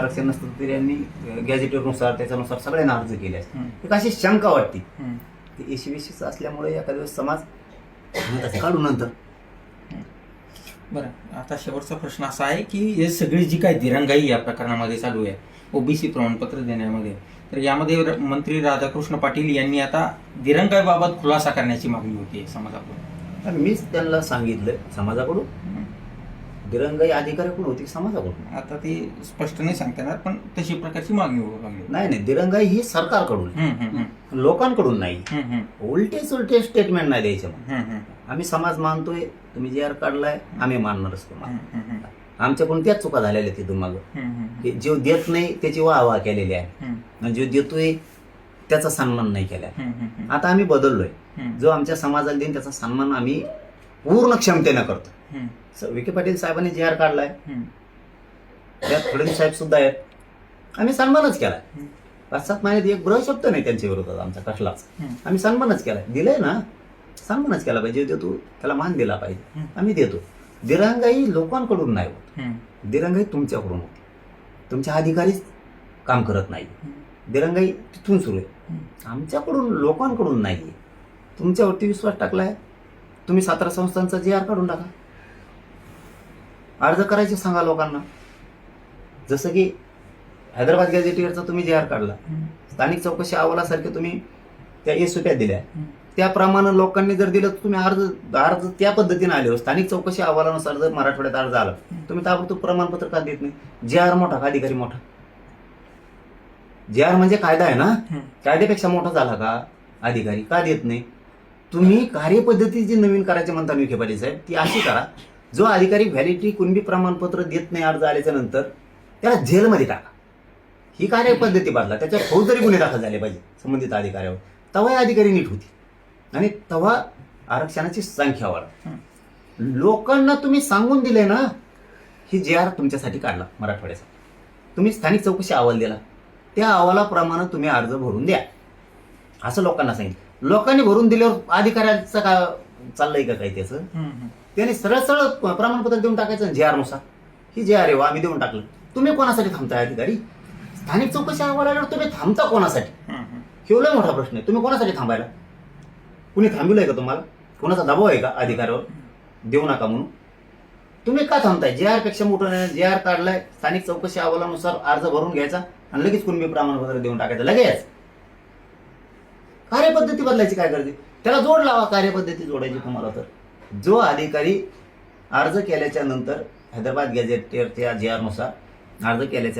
आरक्षण नसतं तरी यांनी गॅजेटनुसार त्याच्यानुसार सगळ्यांना अर्ज केले असते. एक अशी शंका वाटते की एसीबीसीचं असल्यामुळे एखाद्या वेळेस समाज काढू नंतर. बरं, आता शेवटचा प्रश्न असा आहे की हे सगळी जी काही दिरंगाई या प्रकरणामध्ये चालू आहे ओबीसी प्रमाणपत्र देण्यामध्ये, तर यामध्ये मंत्री राधाकृष्ण पाटील यांनी आता दिरंगाईबाबत खुलासा करण्याची मागणी होती समाजाकडून. आणि मीच त्यांना सांगितलं समाजाकडून, दिरंगाई अधिकाऱ्याकडून होती समाजाकडून. आता ते स्पष्ट नाही सांगता येणार, पण तशी प्रकारची मागणी होऊ लागली. नाही, दिरंगाई ही सरकारकडून, लोकांकडून नाही. उलटे स्टेटमेंट नाही द्यायचे. आम्ही समाज मानतोय, तुम्ही जे आर काढलाय आम्ही मानणारच तुम्हाला. आमच्याकडून त्याच चुका झालेल्या तिथून मागं. जो देत नाही त्याची वाहवा केलेली आहे, जो देतोय त्याचा सन्मान नाही केला. आता आम्ही बदललोय. जो आमच्या समाजाला देईन त्याचा सन्मान आम्ही पूर्ण क्षमतेनं करतो. विखे पाटील साहेबांनी जे आर काढलाय, त्यात फडणवीस साहेब सुद्धा आहेत, आम्ही सन्मानच केलाय. 5-7 महिन्यात एक ब्र शब्द नाही त्यांच्या विरोधात आमचा कसलाच. आम्ही सन्मानच केलाय. दिलंय ना, सन्मानच केला पाहिजे. देतो त्याला मान दिला पाहिजे, आम्ही देतो. दिरंगाई लोकांकडून नाही होत, दिरंगाई तुमच्याकडून होती. तुमच्या अधिकारीच काम करत नाही. दिरंगाई तिथून सुरू आहे, आमच्याकडून लोकांकडून नाही. तुमच्यावरती विश्वास टाकलाय, तुम्ही 17 संस्थांचा जे आर काढून टाका. अर्ज करायचे सांगा लोकांना. जसं की हैदराबाद गॅजेटियरचा तुम्ही जे आर काढला, स्थानिक चौकशी अहवालासारखे तुम्ही त्या एसओपी दिल्या, त्याप्रमाणे लोकांनी जर दिलं तर तुम्ही अर्ज त्या पद्धतीने आले. स्थानिक चौकशी अहवालानुसार जर मराठवाड्यात अर्ज आला, तुम्ही ताबडतोब प्रमाणपत्र का देत नाही? जे आर मोठा का अधिकारी मोठा? जे आर म्हणजे कायदा आहे ना, कायद्यापेक्षा मोठा झाला का अधिकारी? का देत नाही? तुम्ही कार्यपद्धती जी नवीन करायची म्हणता विखे पाटील साहेब, ती अशी करा. जो अधिकारी व्हॅलिडिटी कुणबी प्रमाणपत्र देत नाही अर्ज आल्याच्या नंतर, त्याला जेलमध्ये टाका. ही कार्यपद्धती बदला. त्याच्यावर फौजदारी गुन्हे दाखल झाले पाहिजे संबंधित अधिकाऱ्यावर. तेव्हा अधिकारी नीट होती आणि तेव्हा आरक्षणाची संख्या वाढ. लोकांना तुम्ही सांगून दिले ना, ही जे आर तुमच्यासाठी काढला मराठवाड्याचा, तुम्ही स्थानिक चौकशी अहवाल दिला, त्या अहवालाप्रमाणे तुम्ही अर्ज भरून द्या असं लोकांना सांगितलं. लोकांनी भरून दिल्यावर अधिकाऱ्याचं का चाललंय का काही त्याचं? त्याने सरळ प्रमाणपत्र देऊन टाकायचं जे आर नुसार. ही जे आर आहे आम्ही देऊन टाकलं. तुम्ही कोणासाठी थांबताय अधिकारी? स्थानिक चौकशी अहवाल आल्यावर तुम्ही थांबता कोणासाठी? हे लय मोठा प्रश्न आहे. तुम्ही कोणासाठी थांबायला? कुणी थांबवलंय का तुम्हाला? कोणाचा दबाव आहे का अधिकाऱ्यावर देऊ नका म्हणून? तुम्ही का थांबताय? जे आर पेक्षा मोठं नाही. जे आर काढलाय, स्थानिक चौकशी अहवालानुसार अर्ज भरून घ्यायचा आणि लगेच कुणबी प्रमाणपत्र देऊन टाकायचं लगेच. कार्यपद्धती बदलायची काय गरज? त्याला जोड लावा. कार्यपद्धती जोडायची तुम्हाला तर जो अधिकारी अर्ज केल्याच्या नंतर हैदराबाद गॅजेटियरच्या जे आर नुसार अर्ज केल्याच्या